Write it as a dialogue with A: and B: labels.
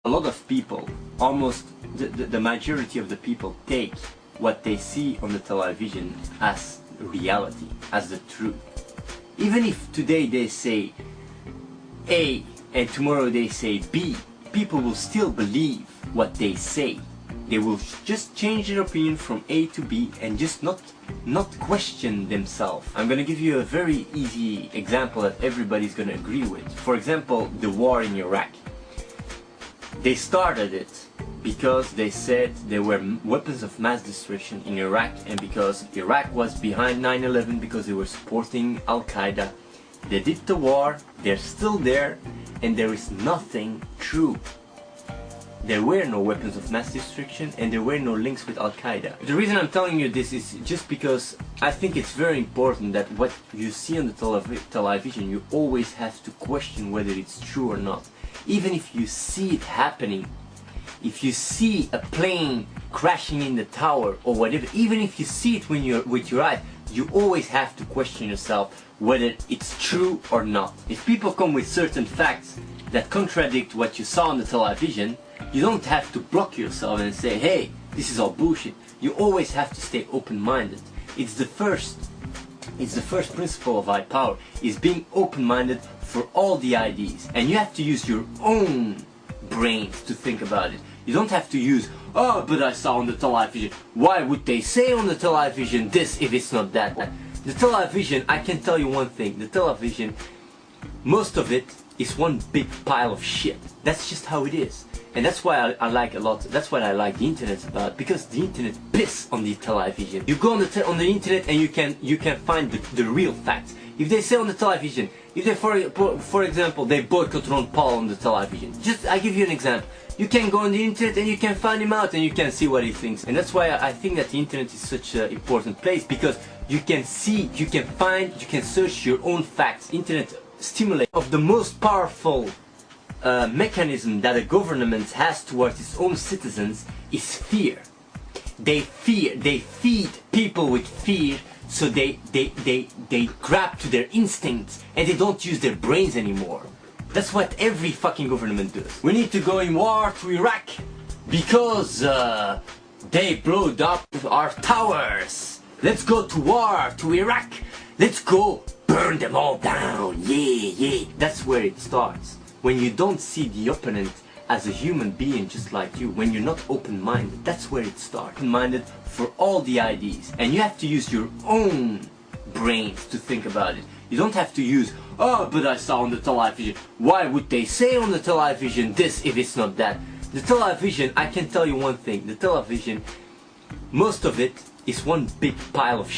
A: A lot of people, almost the majority of the people, take what they see on the television as reality, as the truth. Even if today they say A and tomorrow they say B, people will still believe what they say. They will just change their opinion from A to B and just not question themselves. I'm gonna give you a very easy example that everybody's gonna agree with. For example, the war in Iraq. They started it because they said there were weapons of mass destruction in Iraq, and because Iraq was behind 9/11 because they were supporting Al-Qaeda. They did the war, they're still there, and there is nothing true. There were no weapons of mass destruction and there were no links with Al-Qaeda. The reason I'm telling you this is just because I think it's very important that what you see on the television, you always have to question whether it's true or not. Even if you see it happening, if you see a plane crashing in the tower or whatever, even if you see it with your eyes, you always have to question yourself whether it's true or not. If people come with certain facts that contradict what you saw on the television, you don't have to block yourself and say, hey, this is all bullshit. You always have to stay open-minded. It's the first principle of high power, is being open-minded for all the ideas. And you have to use your own brains to think about it. You don't have to use, oh, but I saw on the television. Why would they say on the television this if it's not that? The television, I can tell you one thing, the television, most of it is one big pile of shit. That's just how it is. And that's why I like a lot, that's what I like the internet about, because the internet piss on the television. You go on the internet and you can find the real facts. If they say on the television, if they for example they boycott Ron Paul on the television, I give you an example. You can go on the internet and you can find him out and you can see what he thinks. And that's why I think that the internet is such an important place, because you can see, you can find, you can search your own facts. Internet stimulates of the most powerful mechanism that a government has towards its own citizens is fear. They feed people with fear, so they grab to their instincts and they don't use their brains anymore. That's what every fucking government does. We need to go in war to Iraq because they blowed up our towers. Let's go to war to Iraq. Let's go burn them all down. Yeah. That's where it starts. When you don't see the opponent as a human being just like you, when you're not open-minded, that's where it starts. Open-minded for all the ideas. And you have to use your own brains to think about it. You don't have to use, oh, but I saw on the television. Why would they say on the television this if it's not that? The television, I can tell you one thing, the television, most of it is one big pile of shit.